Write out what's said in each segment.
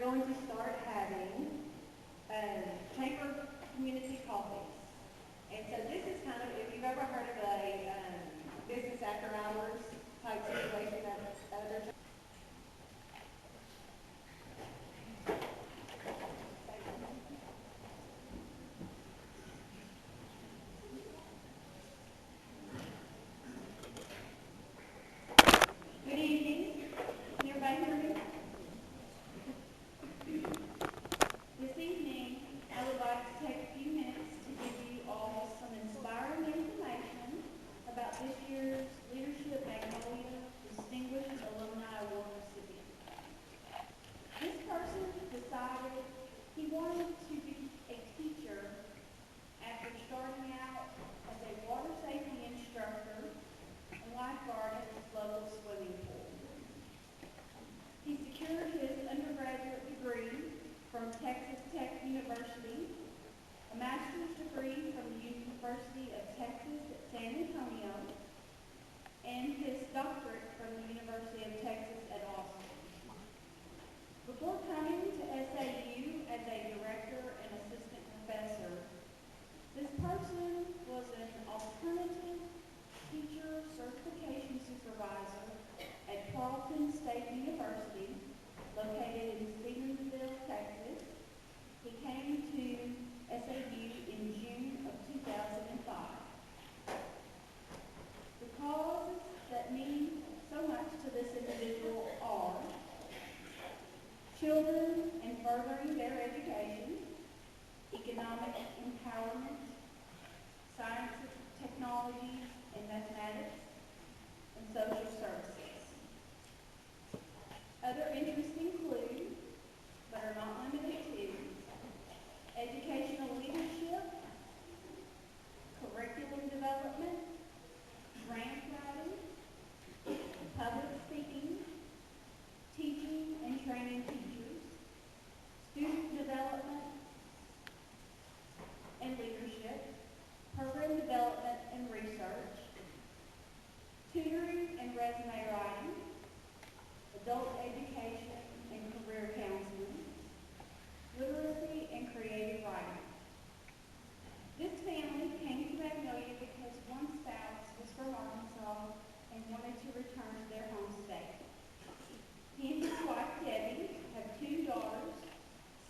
going to start having chamber community coffees. And so this is kind of, if you've ever heard of a business after hours type situation at other chambers. Good evening. Can everybody hear me? This evening, I would like to take a few minutes to give you all some inspiring information about this year's Leadership Magnolia Distinguished Alumni Award recipient. This person decided he wanted to be a teacher after starting out as a water safety instructor and lifeguard at his local swimming pool. He secured his undergraduate degree from Texas Tech University, a master's degree from the University of Texas at San Antonio, and his doctorate from the University of Texas at Austin. Before coming to SAU as a director and assistant professor, this person was an alternative teacher certification supervisor at Colton State University, located in Stevensville, Texas. He came to SAU in June of 2005. The causes that mean so much to this individual are children and furthering their education, economic empowerment, sciences, technologies, and mathematics, and social services. Other interests include, but are not limited to, educational leadership, curriculum development, grant writing, public speaking, teaching and training teachers, student development and leadership, program development and research, tutoring and resume writing, adult education and career counseling, literacy and creative writing. This family came to Magnolia because one spouse was from Arkansas and wanted to return to their home state. He and his wife, Debbie, have two daughters,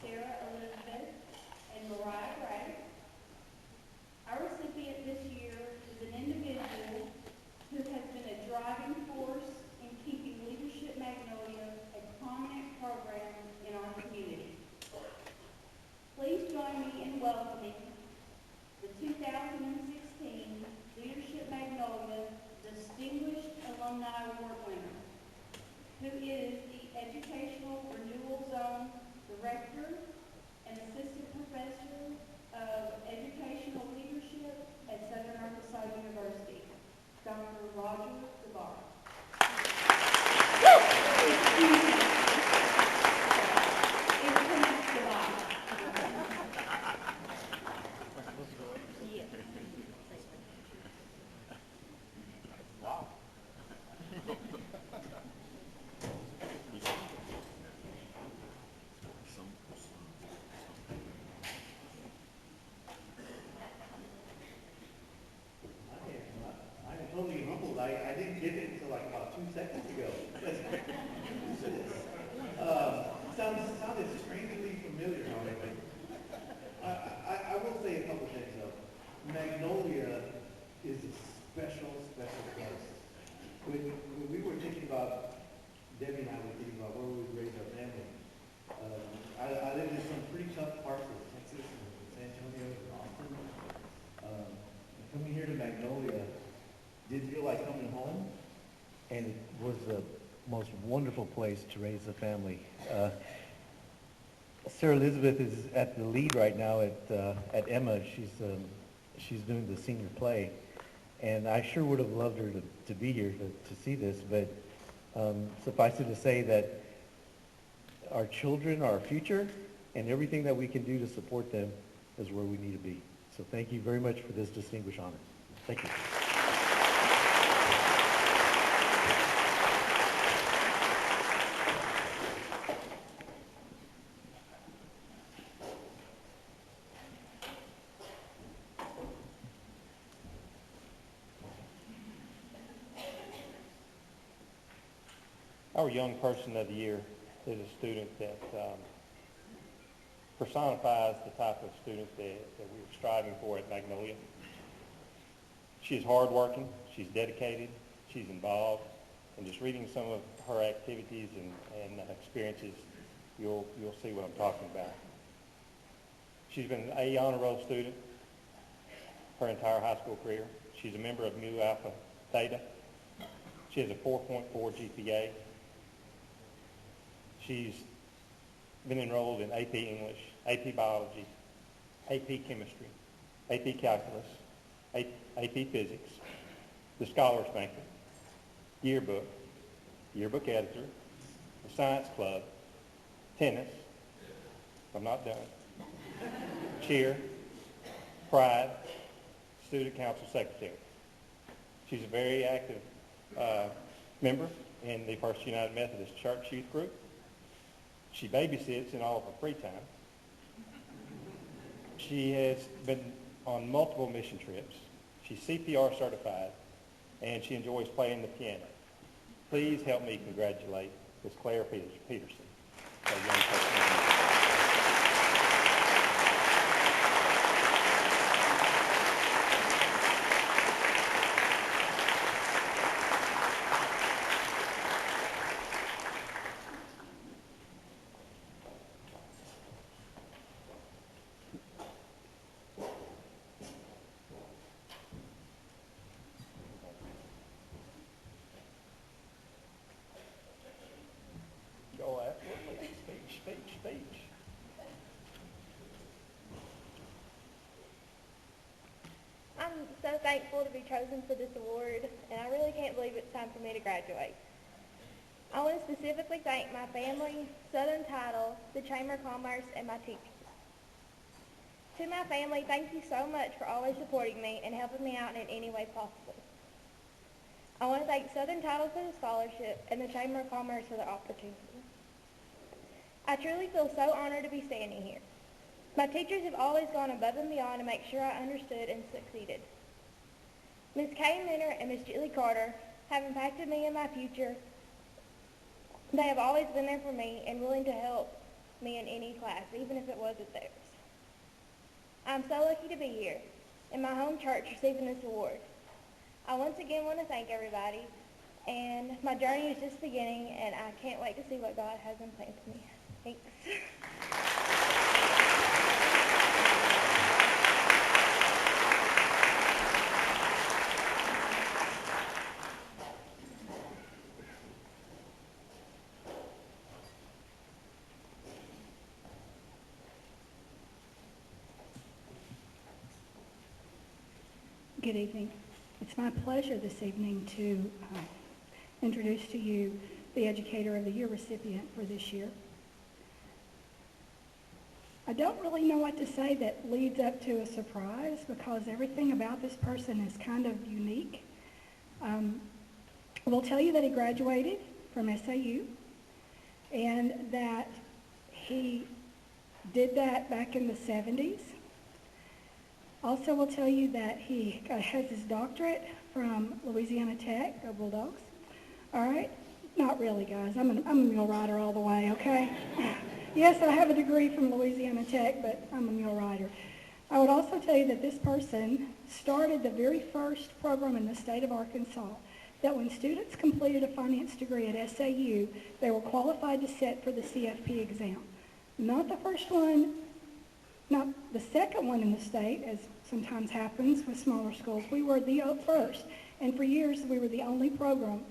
Sarah Elizabeth and Mariah Gray. Our recipient this year is an individual who has been a driving force in keeping Leadership Magnolia a prominent program in our community. Please join me in welcoming the 2016 Leadership Magnolia Distinguished Alumni Award winner, who is the Educational Renewal Zone Director and Assistant Professor of Educational Leadership at Southern Arkansas University, Dr. Roger Guevara. I didn't get it until like about 2 seconds ago. Sounded strangely familiar, however. I will say a couple things though. Magnolia is a special place. When we were thinking about, Debbie and I were thinking about where we would raise our family. I lived in some pretty tough parts of Texas and San Antonio and Austin. Coming here to Magnolia did feel like coming home, and it was the most wonderful place to raise a family. Sarah Elizabeth is at the lead right now at Emma. She's doing the senior play, and I sure would have loved her to be here to see this, but suffice it to say that our children are our future, and everything that we can do to support them is where we need to be. So thank you very much for this distinguished honor. Thank you. Our Young Person of the Year is a student that personifies the type of student that we're striving for at Magnolia. She's hardworking, she's dedicated, she's involved, and just reading some of her activities and experiences, you'll see what I'm talking about. She's been an A honor roll student her entire high school career. She's a member of Mu Alpha Theta. She has a 4.4 GPA. She's been enrolled in AP English, AP Biology, AP Chemistry, AP Calculus, AP Physics, the Scholars Banquet, Yearbook, Yearbook Editor, the Science Club, tennis, I'm not done, cheer, pride, student council secretary. She's a very active member in the First United Methodist Church Youth Group. She babysits in all of her free time. She has been on multiple mission trips. She's CPR certified, and she enjoys playing the piano. Please help me congratulate Ms. Claire Peterson, a young person. Go absolutely. Speech. I'm so thankful to be chosen for this award, and I really can't believe it's time for me to graduate. I want to specifically thank my family, Southern Title, the Chamber of Commerce, and my teachers. To my family, thank you so much for always supporting me and helping me out in any way possible. I want to thank Southern Title for the scholarship and the Chamber of Commerce for the opportunity. I truly feel so honored to be standing here. My teachers have always gone above and beyond to make sure I understood and succeeded. Ms. Kay Minner and Ms. Julie Carter have impacted me in my future. They have always been there for me and willing to help me in any class, even if it wasn't theirs. I'm so lucky to be here in my home church receiving this award. I once again want to thank everybody, and my journey is just beginning, and I can't wait to see what God has in plan for me. Thanks. Good evening. It's my pleasure this evening to introduce to you the Educator of the Year recipient for this year. I don't really know what to say that leads up to a surprise because everything about this person is kind of unique. We'll tell you that he graduated from SAU and that he did that back in the 70s. Also, we'll tell you that he has his doctorate from Louisiana Tech, go Bulldogs. All right? Not really, guys. I'm a mule rider all the way, okay? Yes, I have a degree from Louisiana Tech, but I'm a mule rider. I would also tell you that this person started the very first program in the state of Arkansas that when students completed a finance degree at SAU, they were qualified to sit for the CFP exam. Not the first one, not the second one in the state, as sometimes happens with smaller schools. We were the first, and for years we were the only program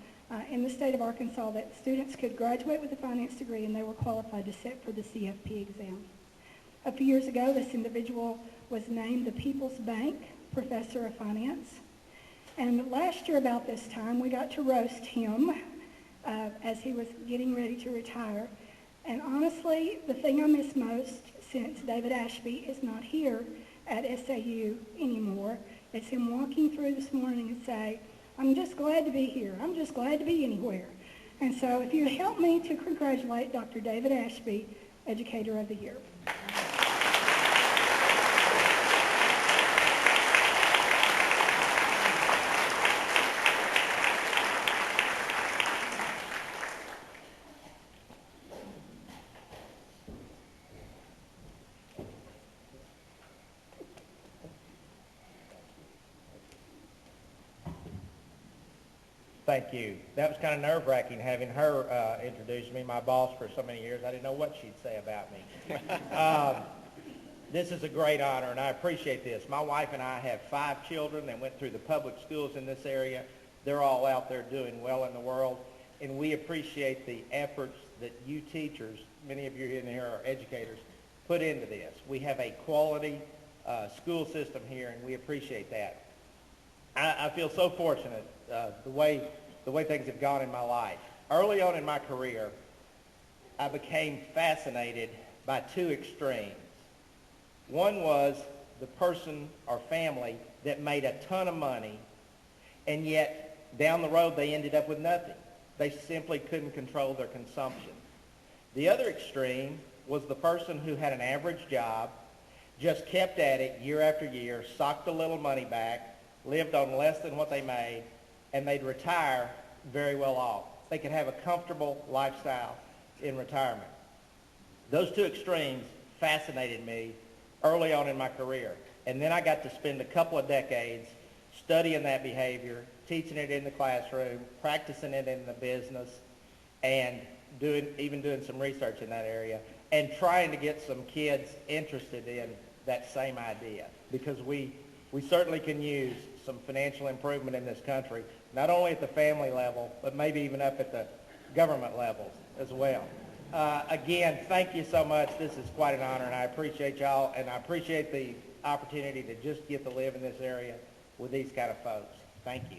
in the state of Arkansas that students could graduate with a finance degree and they were qualified to sit for the CFP exam. A few years ago, this individual was named the People's Bank Professor of Finance. And last year about this time, we got to roast him as he was getting ready to retire. And honestly, the thing I miss most since David Ashby is not here at SAU anymore, is him walking through this morning and say, I'm just glad to be here. I'm just glad to be anywhere. And so if you help me to congratulate Dr. David Ashby, Educator of the Year. Thank you. That was kind of nerve-wracking having her introduce me, my boss for so many years. I didn't know what she'd say about me. This is a great honor, and I appreciate this. My wife and I have 5 children that went through the public schools in this area. They're all out there doing well in the world, and we appreciate the efforts that you teachers, many of you in here are educators, put into this. We have a quality school system here, and we appreciate that. I feel so fortunate the way things have gone in my life. Early on in my career, I became fascinated by 2 extremes. One was the person or family that made a ton of money, and yet down the road they ended up with nothing. They simply couldn't control their consumption. The other extreme was the person who had an average job, just kept at it year after year, socked a little money back, lived on less than what they made, and they'd retire very well off. They could have a comfortable lifestyle in retirement. Those 2 extremes fascinated me early on in my career. And then I got to spend a couple of decades studying that behavior, teaching it in the classroom, practicing it in the business, and doing some research in that area, and trying to get some kids interested in that same idea, because we certainly can use some financial improvement in this country, not only at the family level, but maybe even up at the government level as well. Again, thank you so much. This is quite an honor, and I appreciate y'all, and I appreciate the opportunity to just get to live in this area with these kind of folks. Thank you.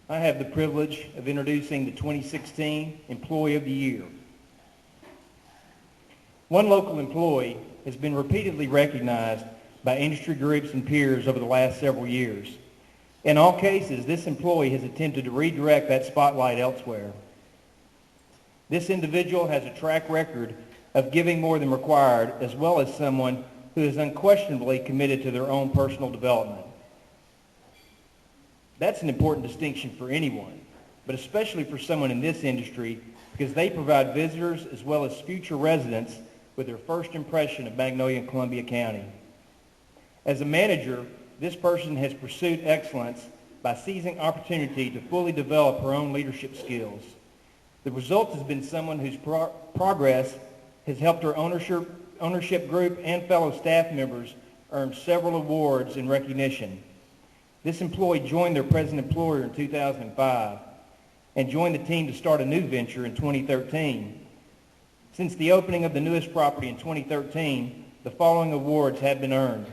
I have the privilege of introducing the 2016 Employee of the Year. One local employee has been repeatedly recognized by industry groups and peers over the last several years. In all cases, this employee has attempted to redirect that spotlight elsewhere. This individual has a track record of giving more than required, as well as someone who is unquestionably committed to their own personal development. That's an important distinction for anyone, but especially for someone in this industry, because they provide visitors as well as future residents with their first impression of Magnolia-Columbia County. As a manager, this person has pursued excellence by seizing opportunity to fully develop her own leadership skills. The result has been someone whose progress has helped her ownership group and fellow staff members earn several awards in recognition. This employee joined their present employer in 2005 and joined the team to start a new venture in 2013. Since the opening of the newest property in 2013, the following awards have been earned.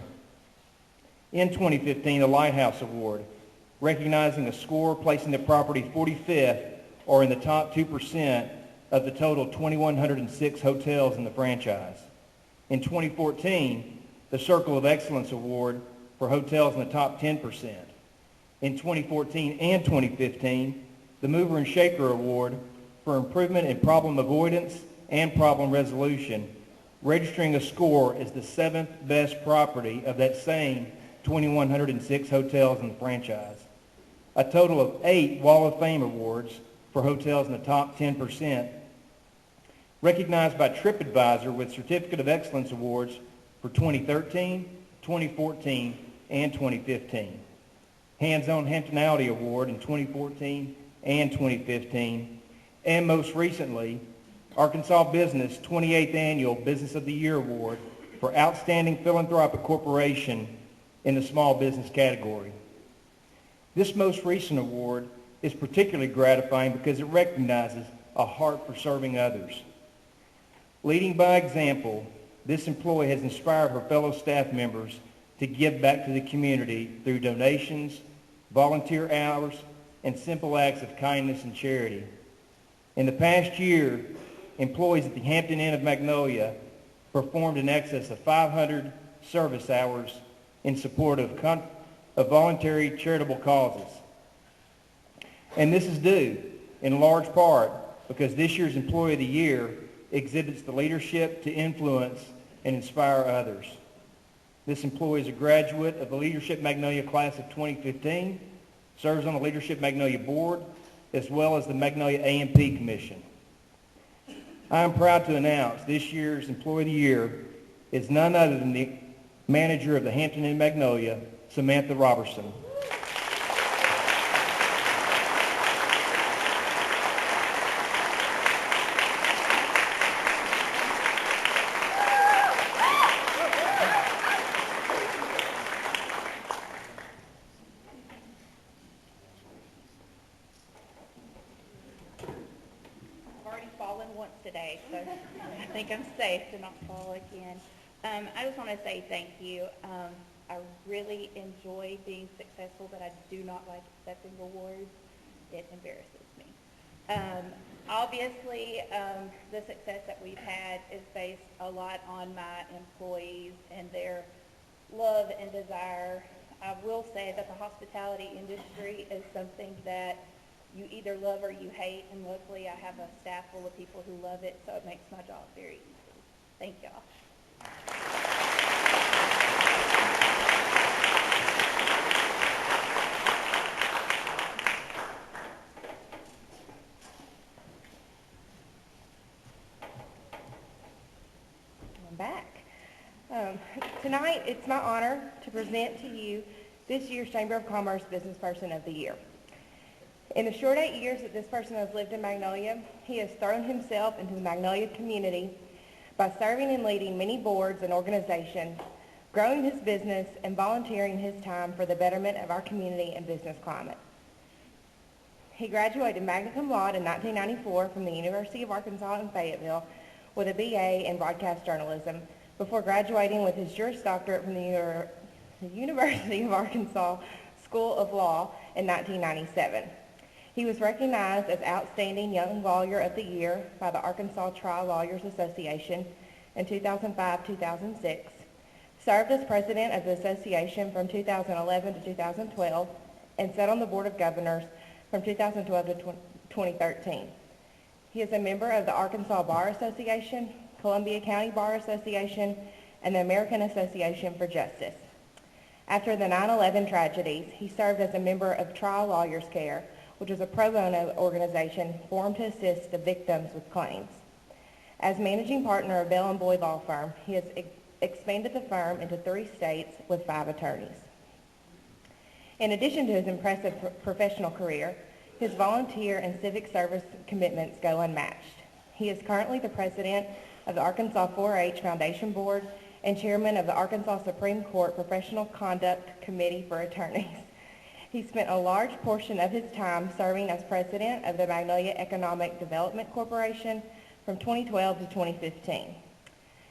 In 2015, the Lighthouse Award, recognizing a score placing the property 45th or in the top 2% of the total 2,106 hotels in the franchise. In 2014, the Circle of Excellence Award for hotels in the top 10%. In 2014 and 2015, the Mover and Shaker Award for improvement in problem avoidance and problem resolution, registering a score as the 7th best property of that same 2,106 hotels in the franchise. A total of 8 Wall of Fame awards for hotels in the top 10%, recognized by TripAdvisor with Certificate of Excellence Awards for 2013, 2014, and 2015. Hands-On Hospitality Award in 2014 and 2015, and most recently, Arkansas Business 28th Annual Business of the Year Award for Outstanding Philanthropic Corporation in the small business category. This most recent award is particularly gratifying because it recognizes a heart for serving others. Leading by example, this employee has inspired her fellow staff members to give back to the community through donations, volunteer hours, and simple acts of kindness and charity. In the past year, employees at the Hampton Inn of Magnolia performed in excess of 500 service hours in support of voluntary charitable causes. And this is due, in large part, because this year's Employee of the Year exhibits the leadership to influence and inspire others. This employee is a graduate of the Leadership Magnolia class of 2015, serves on the Leadership Magnolia board, as well as the Magnolia A&P Commission. I am proud to announce this year's Employee of the Year is none other than the manager of the Hampton Inn Magnolia, Samantha Roberson. Today, so I think I'm safe to not fall again. I just want to say thank you. I really enjoy being successful, but I do not like accepting rewards. It embarrasses me. Obviously, the success that we've had is based a lot on my employees and their love and desire. I will say that the hospitality industry is something that you either love or you hate, and luckily I have a staff full of people who love it, so it makes my job very easy. Thank y'all. I'm back. Tonight, it's my honor to present to you this year's Chamber of Commerce Business Person of the Year. In the short 8 years that this person has lived in Magnolia, he has thrown himself into the Magnolia community by serving and leading many boards and organizations, growing his business, and volunteering his time for the betterment of our community and business climate. He graduated magna cum laude in 1994 from the University of Arkansas in Fayetteville with a BA in broadcast journalism before graduating with his Juris Doctorate from the University of Arkansas School of Law in 1997. He was recognized as Outstanding Young Lawyer of the Year by the Arkansas Trial Lawyers Association in 2005-2006, served as president of the association from 2011 to 2012, and sat on the Board of Governors from 2012 to 2013. He is a member of the Arkansas Bar Association, Columbia County Bar Association, and the American Association for Justice. After the 9/11 tragedies, he served as a member of Trial Lawyers Care, which is a pro bono organization formed to assist the victims with claims. As managing partner of Bell & Boyd Law Firm, he has expanded the firm into 3 states with 5 attorneys. In addition to his impressive professional career, his volunteer and civic service commitments go unmatched. He is currently the president of the Arkansas 4-H Foundation Board and chairman of the Arkansas Supreme Court Professional Conduct Committee for Attorneys. He spent a large portion of his time serving as president of the Magnolia Economic Development Corporation from 2012 to 2015.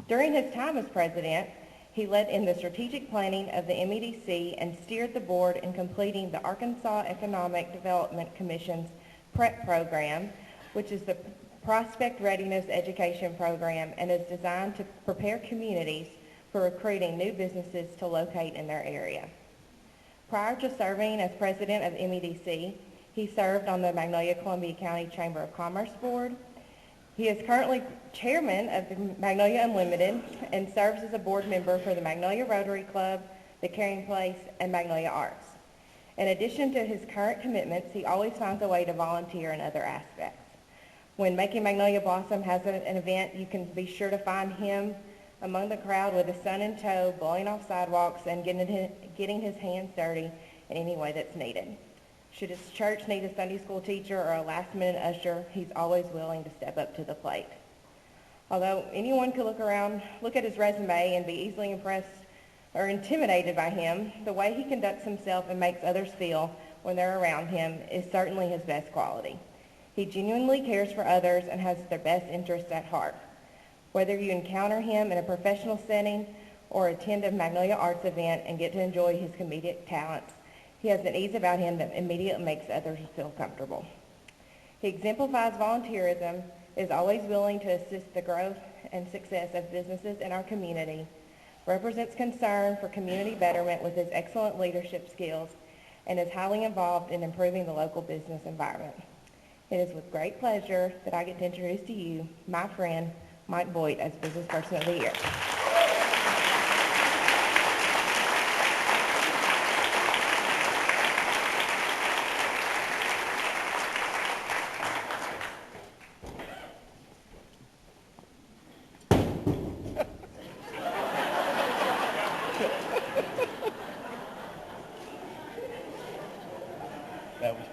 During his time as president, he led in the strategic planning of the MEDC and steered the board in completing the Arkansas Economic Development Commission's PREP program, which is the Prospect Readiness Education Program and is designed to prepare communities for recruiting new businesses to locate in their area. Prior to serving as president of MEDC, he served on the Magnolia-Columbia County Chamber of Commerce Board. He is currently chairman of the Magnolia Unlimited and serves as a board member for the Magnolia Rotary Club, the Caring Place, and Magnolia Arts. In addition to his current commitments, he always finds a way to volunteer in other aspects. When Making Magnolia Blossom has an event, you can be sure to find him among the crowd with his son in tow, blowing off sidewalks and getting his hands dirty in any way that's needed. Should his church need a Sunday school teacher or a last-minute usher, he's always willing to step up to the plate. Although anyone could look at his resume and be easily impressed or intimidated by him, the way he conducts himself and makes others feel when they're around him is certainly his best quality. He genuinely cares for others and has their best interests at heart. Whether you encounter him in a professional setting or attend a Magnolia Arts event and get to enjoy his comedic talents, he has an ease about him that immediately makes others feel comfortable. He exemplifies volunteerism, is always willing to assist the growth and success of businesses in our community, represents concern for community betterment with his excellent leadership skills, and is highly involved in improving the local business environment. It is with great pleasure that I get to introduce to you my friend, Mike Boyd, as Business Person of the Year.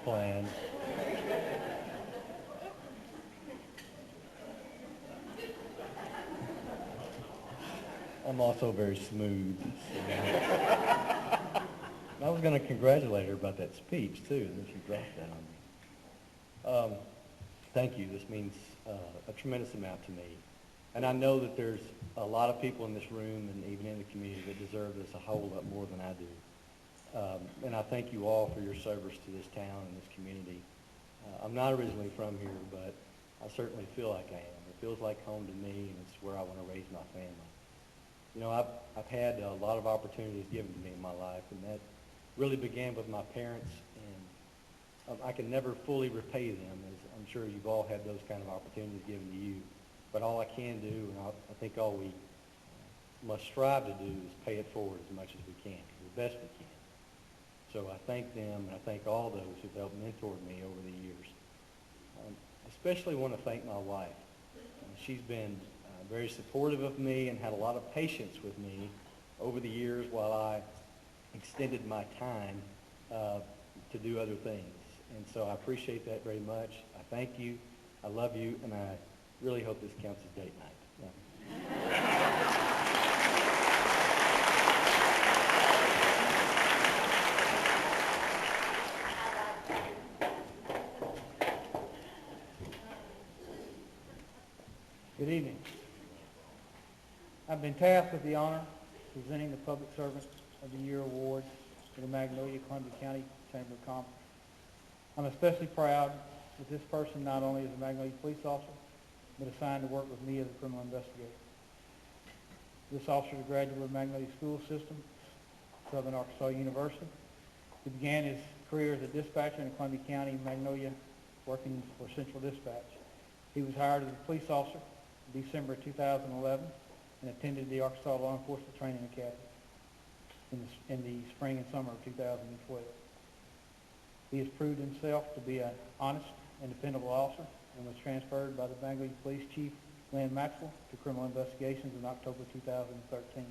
planned. I'm also very smooth. I was going to congratulate her about that speech, too, and then she dropped that on me. Thank you. This means a tremendous amount to me. And I know that there's a lot of people in this room and even in the community that deserve this a whole lot more than I do. And I thank you all for your service to this town and this community. I'm not originally from here, but I certainly feel like I am. It feels like home to me, and it's where I want to raise my family. You know, I've had a lot of opportunities given to me in my life, and that really began with my parents, and I can never fully repay them, as I'm sure you've all had those kind of opportunities given to you. But all I can do, and I think all we must strive to do, is pay it forward as much as we can, the best we can. So I thank them, and I thank all those who've helped mentor me over the years. Especially want to thank my wife. She's been very supportive of me and had a lot of patience with me over the years while I extended my time to do other things. And so I appreciate that very much. I thank you. I love you, and I really hope this counts as date night. Yeah. Good evening. I've been tasked with the honor of presenting the Public Servant of the Year Award to the Magnolia-Columbia County Chamber of Commerce. I'm especially proud that this person not only is a Magnolia police officer, but assigned to work with me as a criminal investigator. This officer is a graduate of Magnolia School System, Southern Arkansas University. He began his career as a dispatcher in Columbia County, Magnolia, working for Central Dispatch. He was hired as a police officer in December 2011 and attended the Arkansas Law Enforcement Training Academy in the spring and summer of 2012. He has proved himself to be an honest and dependable officer and was transferred by the Magnolia Police Chief, Lynn Maxwell, to criminal investigations in October 2013.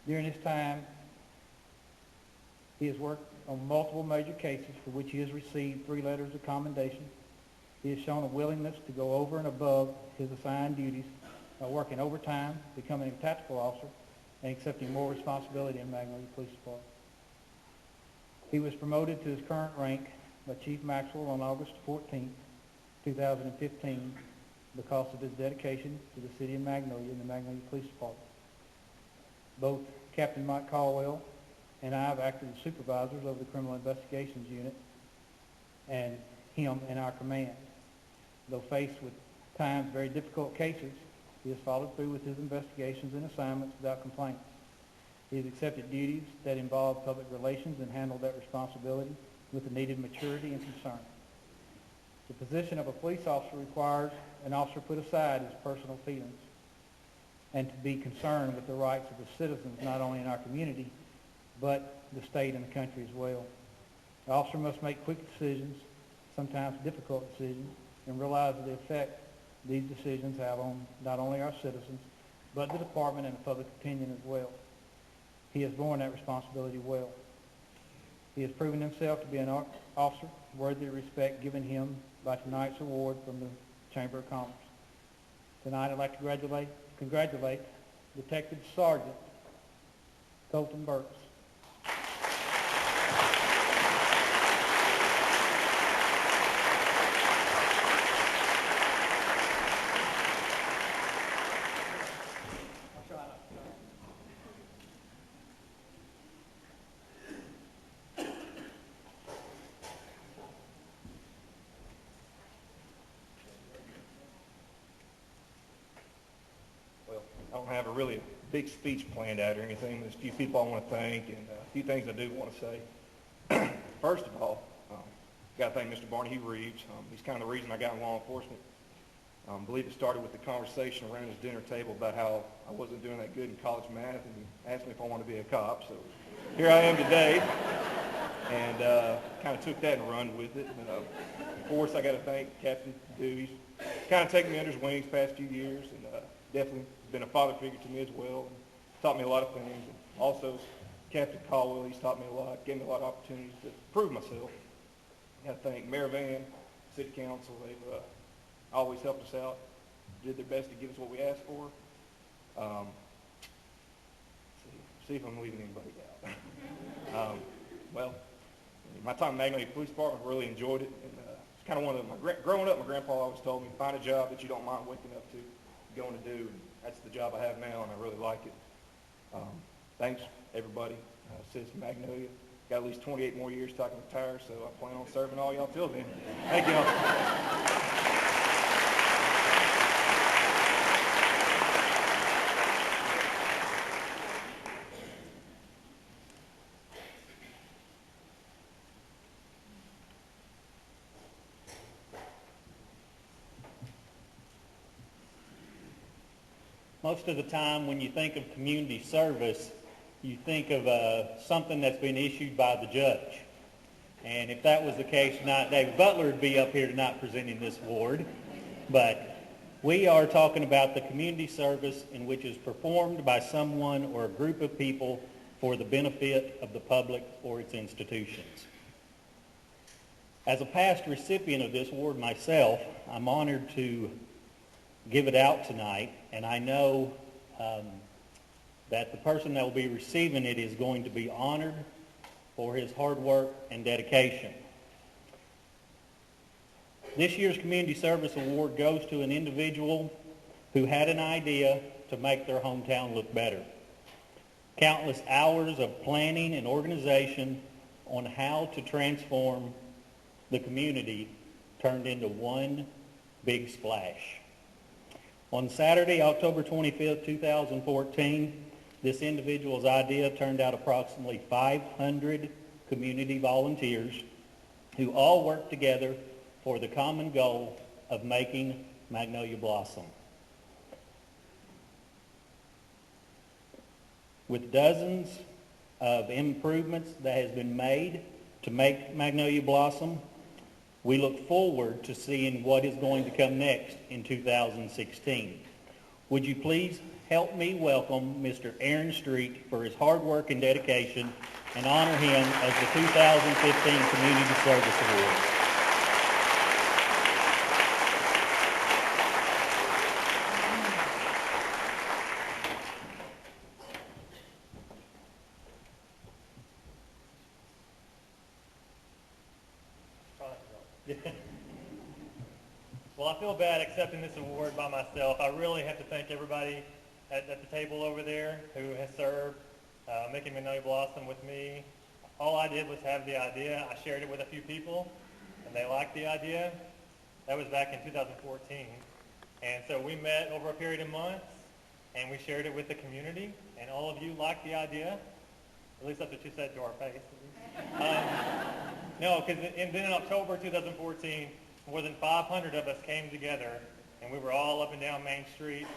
During this time, he has worked on multiple major cases for which he has received 3 letters of commendation. He has shown a willingness to go over and above his assigned duties by working overtime, becoming a tactical officer, and accepting more responsibility in Magnolia Police Department. He was promoted to his current rank by Chief Maxwell on August 14, 2015, because of his dedication to the city of Magnolia and the Magnolia Police Department. Both Captain Mike Caldwell and I have acted as supervisors of the Criminal Investigations Unit and him in our command. Though faced with times very difficult cases, he has followed through with his investigations and assignments without complaints. He has accepted duties that involve public relations and handled that responsibility with the needed maturity and concern. The position of a police officer requires an officer put aside his personal feelings and to be concerned with the rights of the citizens, not only in our community, but the state and the country as well. The officer must make quick decisions, sometimes difficult decisions, and realize the effect these decisions have on not only our citizens, but the department and the public opinion as well. He has borne that responsibility well. He has proven himself to be an officer worthy of respect given him by tonight's award from the Chamber of Commerce. Tonight I'd like to congratulate Detective Sergeant Colton Burkes. I don't have a really big speech planned out or anything. There's a few people I want to thank and a few things I do want to say. First of all, got to thank Mr. Barney Reeves. He's kind of the reason I got in law enforcement. I believe it started with the conversation around his dinner table about how I wasn't doing that good in college math, and he asked me if I wanted to be a cop. So here I am today, and kind of took that and run with it. Of course, I got to thank Captain Dewey's kind of taken me under his wings past few years, and definitely been a father figure to me as well, and taught me a lot of things. And also Captain Caldwell, he's taught me a lot, gave me a lot of opportunities to prove myself. I got to thank Mayor Van, City Council. They've always helped us out, did their best to give us what we asked for. See if I'm leaving anybody out. Well, my time in Magnolia Police Department, I really enjoyed it. And, it's kind of one of growing up, my grandpa always told me, find a job that you don't mind waking up to, going to do. And that's the job I have now, and I really like it. Thanks, everybody. Citizen Magnolia. Got at least 28 more years till I can retire, so I plan on serving all y'all till then. Thank y'all. Most of the time when you think of community service, you think of something that's been issued by the judge. And if that was the case tonight, David Butler would be up here tonight presenting this award. But we are talking about the community service in which is performed by someone or a group of people for the benefit of the public or its institutions. As a past recipient of this award myself, I'm honored to give it out tonight, and I know that the person that will be receiving it is going to be honored for his hard work and dedication. This year's Community Service Award goes to an individual who had an idea to make their hometown look better. Countless hours of planning and organization on how to transform the community turned into one big splash. On Saturday, October 25th, 2014, this individual's idea turned out approximately 500 community volunteers who all worked together for the common goal of making Magnolia blossom. With dozens of improvements that has been made to make Magnolia blossom, we look forward to seeing what is going to come next in 2016. Would you please help me welcome Mr. Aaron Street for his hard work and dedication and honor him as the 2015 Community Service Award. Well, I feel bad accepting this award by myself. I really have to thank everybody at the table over there who has served making Magnolia blossom with me. All I did was have the idea. I shared it with a few people, and they liked the idea. That was back in 2014. And so we met over a period of months, and we shared it with the community, and all of you liked the idea, at least that's what you said to our face. No, because then in October 2014, more than 500 of us came together, and we were all up and down Main Street,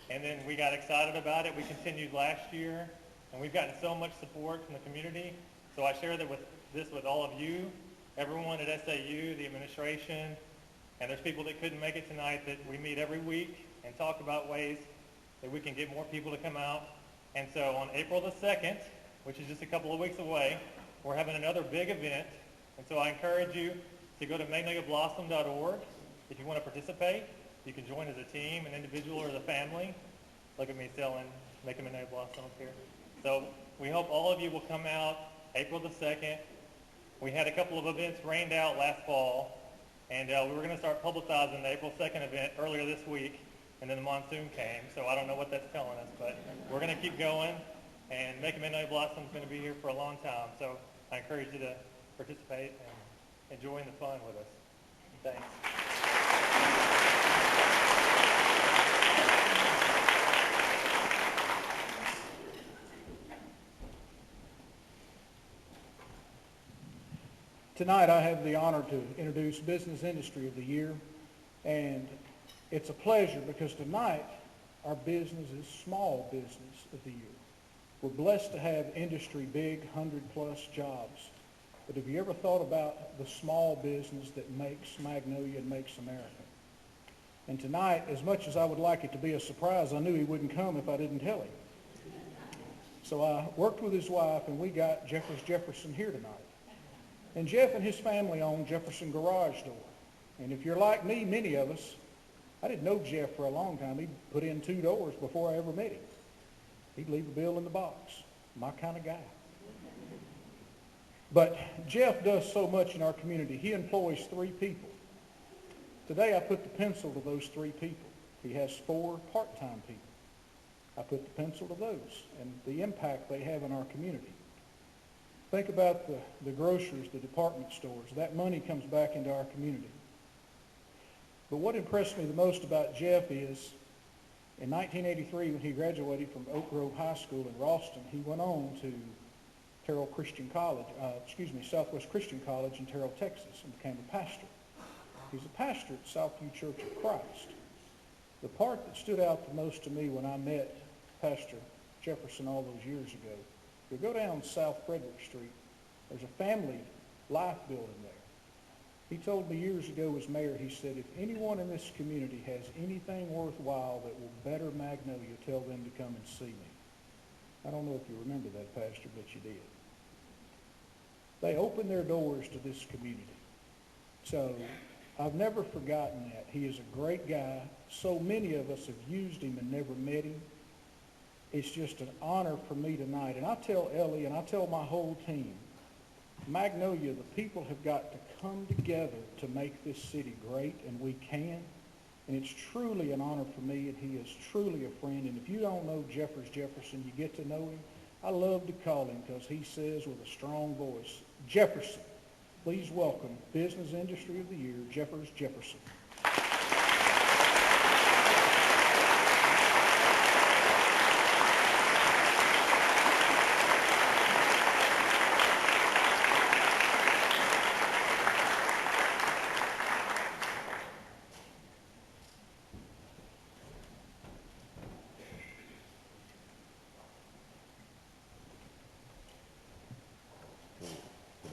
and then we got excited about it. We continued last year, and we've gotten so much support from the community. So I share this with all of you, everyone at SAU, the administration, and there's people that couldn't make it tonight that we meet every week and talk about ways that we can get more people to come out. And so on April the 2nd, which is just a couple of weeks away, we're having another big event. And so I encourage you to go to magnoliablossom.org. If you want to participate, you can join as a team, an individual, or as a family. Look at me selling, making Magnolia blossom up here. So we hope all of you will come out April the 2nd. We had a couple of events rained out last fall, and we were going to start publicizing the April 2nd event earlier this week, and then the monsoon came, so I don't know what that's telling us, but we're going to keep going, and making Magnolia blossom is going to be here for a long time. So I encourage you to participate and enjoy the fun with us. Thanks. Tonight I have the honor to introduce Business Industry of the Year, and it's a pleasure because tonight our business is Small Business of the Year. We're blessed to have industry big, 100-plus jobs, but have you ever thought about the small business that makes Magnolia and makes America? And tonight, as much as I would like it to be a surprise, I knew he wouldn't come if I didn't tell him. So I worked with his wife, and we got Jefferson here tonight. And Jeff and his family own Jefferson Garage Door. And if you're like me, many of us, I didn't know Jeff for a long time. He put in 2 doors before I ever met him. He'd leave a bill in the box. My kind of guy. But Jeff does so much in our community. He employs 3 people. Today I put the pencil to those 3 people. He has 4 part-time people. I put the pencil to those and the impact they have in our community. Think about the grocers, the department stores. That money comes back into our community. But what impressed me the most about Jeff is in 1983, when he graduated from Oak Grove High School in Ralston, he went on to Southwest Christian College in Terrell, Texas, and became a pastor. He's a pastor at Southview Church of Christ. The part that stood out the most to me when I met Pastor Jefferson all those years ago, you go down South Frederick Street, there's a family life building there. He told me years ago as mayor, he said, if anyone in this community has anything worthwhile that will better Magnolia, tell them to come and see me. I don't know if you remember that, Pastor, but you did. They opened their doors to this community. So I've never forgotten that. He is a great guy. So many of us have used him and never met him. It's just an honor for me tonight. And I tell Ellie and I tell my whole team, Magnolia, the people have got to come together to make this city great, and we can. And it's truly an honor for me, and he is truly a friend. And if you don't know Jefferson, you get to know him. I love to call him because he says with a strong voice, Jefferson. Please welcome Business Industry of the Year, Jefferson.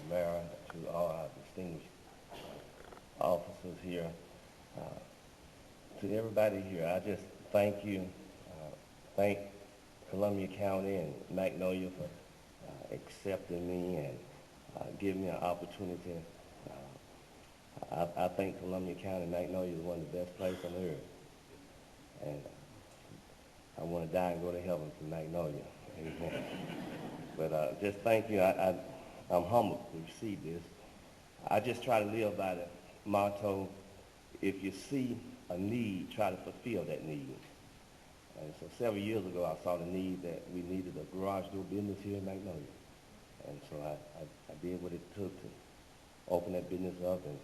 Mayor, to all our distinguished officers here, to everybody here, I just thank you. Thank Columbia County and Magnolia for accepting me and giving me an opportunity. I think Columbia County and Magnolia is one of the best places on earth. And I want to die and go to heaven for Magnolia. Amen. But just thank you. I'm humbled to receive this. I just try to live by the motto, if you see a need, try to fulfill that need. And so several years ago, I saw the need that we needed a garage door business here in Magnolia. And so I did what it took to open that business up, and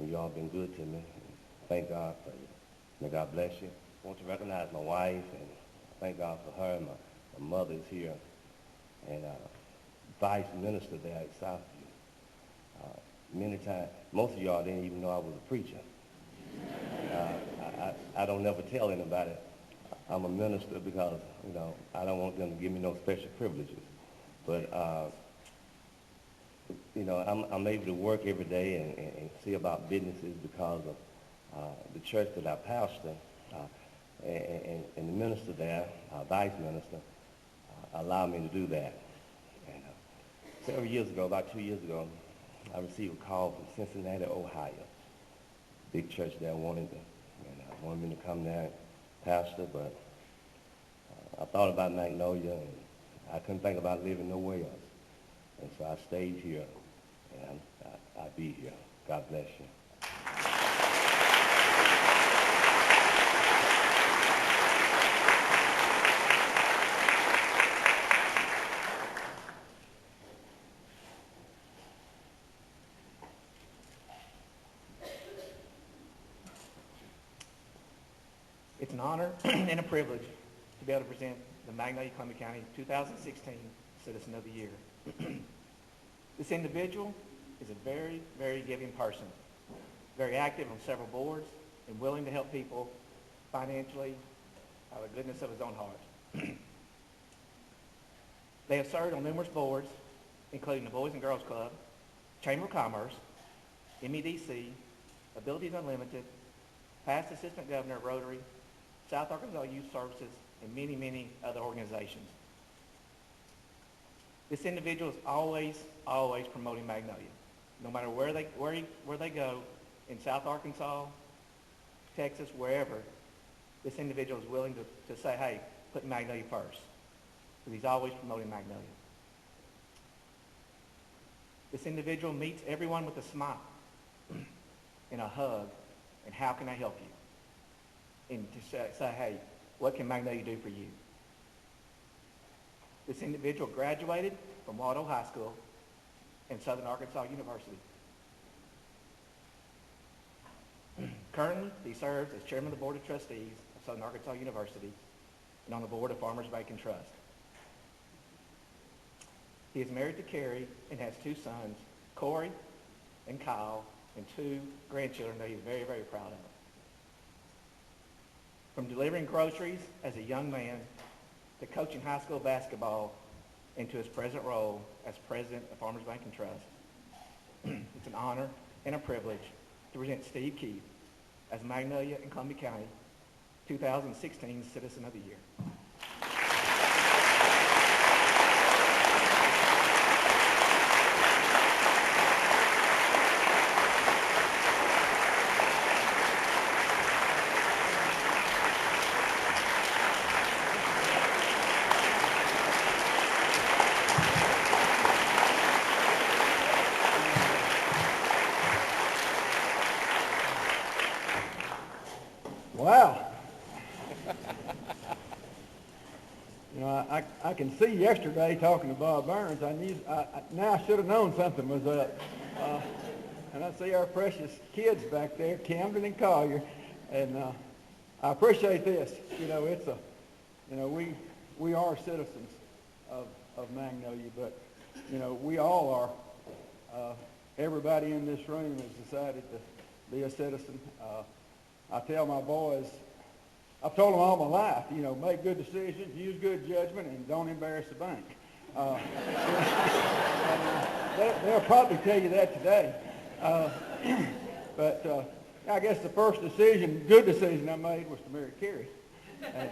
you all been good to me. Thank God for you. May God bless you. I want to recognize my wife, and thank God for her. My mother is here, and Vice Minister there at Southview. Many times, most of y'all didn't even know I was a preacher. I don't never tell anybody I'm a minister because, I don't want them to give me no special privileges. But, I'm able to work every day and see about businesses because of the church that I pastor, and the minister there, Vice Minister, allowed me to do that. And several years ago, about 2 years ago, I received a call from Cincinnati, Ohio. Big church there wanted me to come there and pastor, but I thought about Magnolia, and I couldn't think about living nowhere else. And so I stayed here, and I'll be here. God bless you. It's an honor and a privilege to be able to present the Magnolia-Columbia County 2016 Citizen of the Year. This individual is a very, very giving person, very active on several boards, and willing to help people financially out of the goodness of his own heart. They have served on numerous boards, including the Boys and Girls Club, Chamber of Commerce, MEDC, Abilities Unlimited, past Assistant Governor at Rotary, South Arkansas Youth Services, and many, many other organizations. This individual is always promoting Magnolia. No matter where they go, in South Arkansas, Texas, wherever, this individual is willing to say, hey, put Magnolia first. Because he's always promoting Magnolia. This individual meets everyone with a smile and a hug, and how can I help you? And to say, hey, what can Magnolia do for you? This individual graduated from Waldo High School and Southern Arkansas University. Currently, he serves as chairman of the board of trustees of Southern Arkansas University and on the board of Farmers Bank and Trust. He is married to Carrie and has 2 sons, Corey and Kyle, and 2 grandchildren that he's very, very proud of. From delivering groceries as a young man to coaching high school basketball and to his present role as president of Farmers Bank and Trust, it's an honor and a privilege to present Steve Keith as Magnolia and Columbia County 2016 Citizen of the Year. Wow. You know, I can see yesterday talking to Bob Burns, now I should have known something was up. And I see our precious kids back there, Camden and Collier, and I appreciate this. You know, it's a, you know, we are citizens of Magnolia, but, you know, we all are. Everybody in this room has decided to be a citizen. I tell my boys, I've told them all my life, you know, make good decisions, use good judgment, and don't embarrass the bank. They'll probably tell you that today. But I guess the first good decision I made was to marry Carrie. And,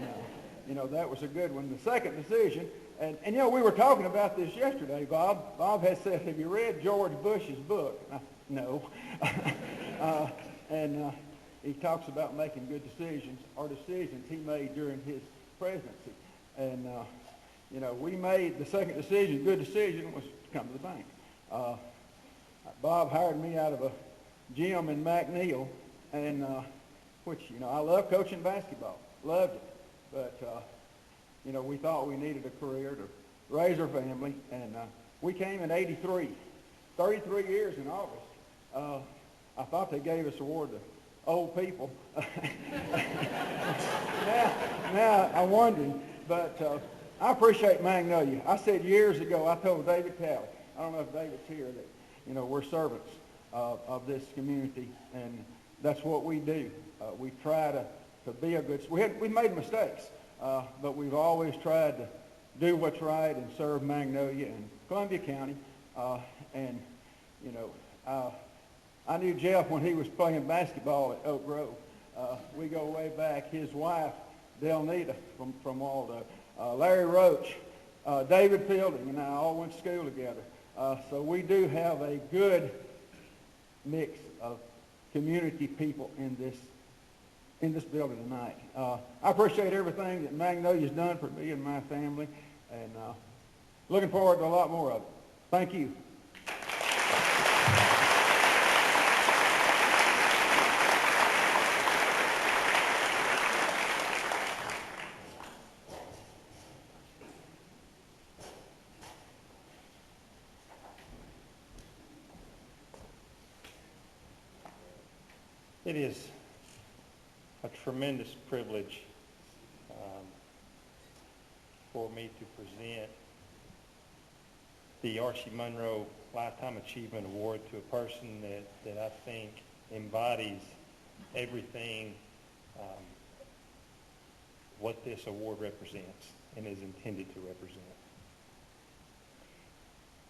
you know, that was a good one. The second decision, and you know, we were talking about this yesterday, Bob. Bob has said, have you read George Bush's book? No. He talks about making good decisions, or decisions he made during his presidency. And, you know, we made the second decision, good decision, was to come to the bank. Bob hired me out of a gym in McNeil, and which, you know, I love coaching basketball, loved it. But, you know, we thought we needed a career to raise our family, and we came in '83, 33 years in August. I thought they gave us an award to old people. now I'm wondering, but I appreciate Magnolia. I said years ago, I told David Talley, I don't know if David's here, that, you know, we're servants of this community, and that's what we do. We try to be a good, we made mistakes, but we've always tried to do what's right and serve Magnolia and Columbia County, and, you know, I knew Jeff when he was playing basketball at Oak Grove. We go way back. His wife, Delnita, from Waldo, Larry Roach, David Fielding, and I all went to school together. So we do have a good mix of community people in this building tonight. I appreciate everything that Magnolia's done for me and my family, and looking forward to a lot more of it. Thank you. It is a tremendous privilege for me to present the Archie Monroe Lifetime Achievement Award to a person that I think embodies everything what this award represents and is intended to represent.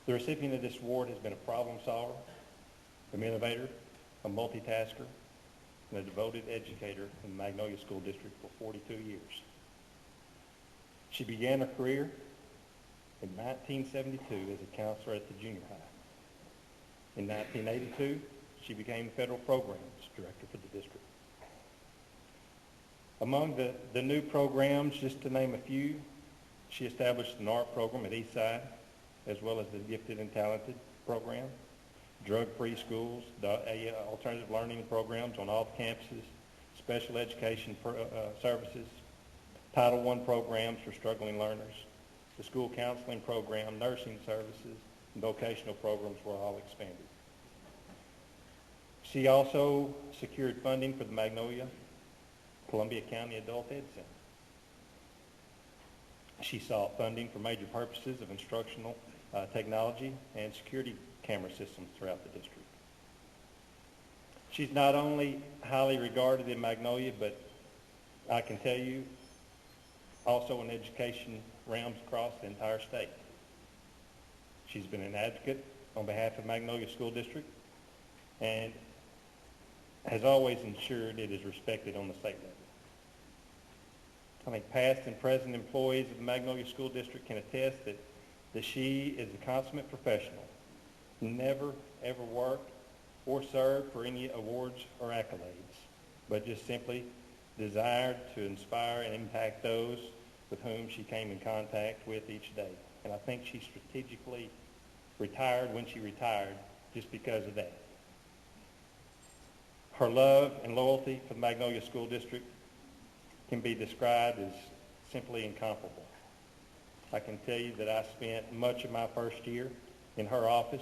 The recipient of this award has been a problem solver, an innovator, a multitasker, and a devoted educator in the Magnolia School District for 42 years. She began her career in 1972 as a counselor at the junior high. In 1982, she became federal programs director for the district. Among the new programs, just to name a few, she established an art program at Eastside, as well as the gifted and talented program, drug-free schools, alternative learning programs on all campuses, special education services, Title I programs for struggling learners, the school counseling program, nursing services, and vocational programs were all expanded. She also secured funding for the Magnolia-Columbia County Adult Ed Center. She sought funding for major purposes of instructional technology and security camera systems throughout the district. She's not only highly regarded in Magnolia, but I can tell you also in education realms across the entire state. She's been an advocate on behalf of Magnolia School District and has always ensured it is respected on the state level. I think past and present employees of the Magnolia School District can attest that she is a consummate professional, never ever worked or served for any awards or accolades, but just simply desired to inspire and impact those with whom she came in contact with each day. And I think she strategically retired when she retired just because of that. Her love and loyalty for the Magnolia School District can be described as simply incomparable. I can tell you that I spent much of my first year in her office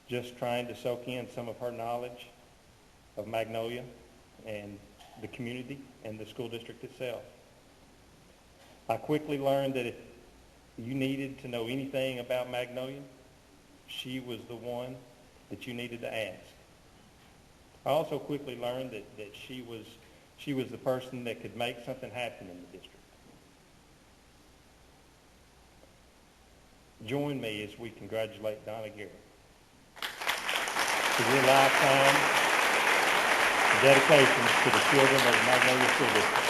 just trying to soak in some of her knowledge of Magnolia and the community and the school district itself. I quickly learned that if you needed to know anything about Magnolia, she was the one that you needed to ask. I also quickly learned that she was the person that could make something happen in the district. Join me as we congratulate Donna Garrett for your lifetime dedication to the children of the Magnolia School District.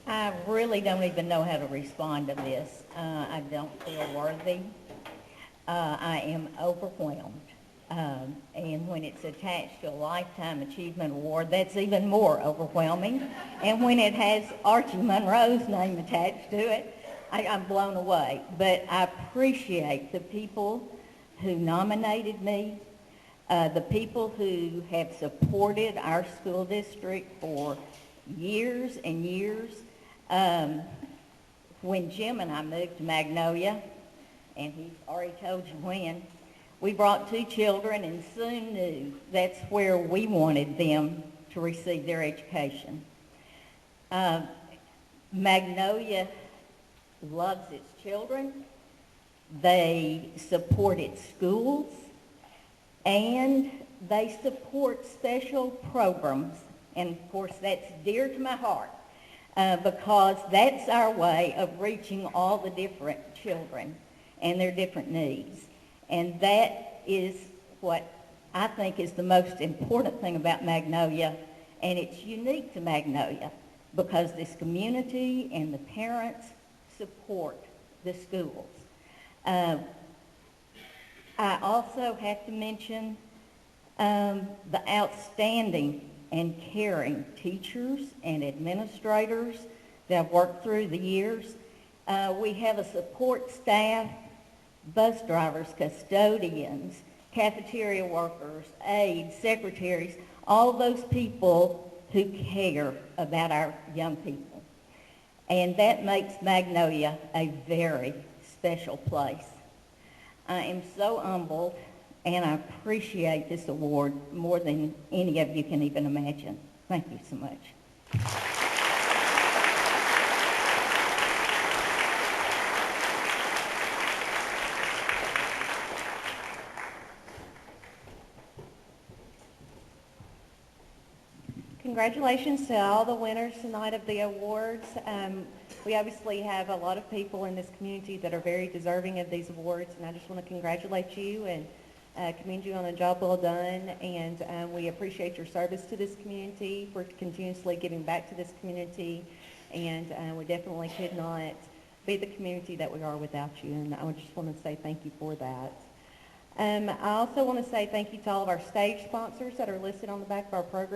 I really don't even know how to respond to this. I don't feel worthy. I am overwhelmed. And when it's attached to a Lifetime Achievement Award, that's even more overwhelming. And when it has Archie Monroe's name attached to it, I'm blown away. But I appreciate the people who nominated me, the people who have supported our school district for years and years. When Jim and I moved to Magnolia, and he's already told you when, we brought 2 children and soon knew that's where we wanted them to receive their education. Magnolia loves its children. They support its schools, and they support special programs. And of course, that's dear to my heart. Because that's our way of reaching all the different children and their different needs. And that is what I think is the most important thing about Magnolia, and it's unique to Magnolia because this community and the parents support the schools. I also have to mention the outstanding and caring teachers and administrators that have worked through the years. We have a support staff, bus drivers, custodians, cafeteria workers, aides, secretaries, all those people who care about our young people. And that makes Magnolia a very special place. I am so humbled, and I appreciate this award more than any of you can even imagine. Thank you so much. Congratulations to all the winners tonight of the awards. We obviously have a lot of people in this community that are very deserving of these awards, and I just want to congratulate you and commend you on a job well done, and we appreciate your service to this community, for continuously giving back to this community, and we definitely could not be the community that we are without you, and I just want to say thank you for that. I also want to say thank you to all of our stage sponsors that are listed on the back of our program.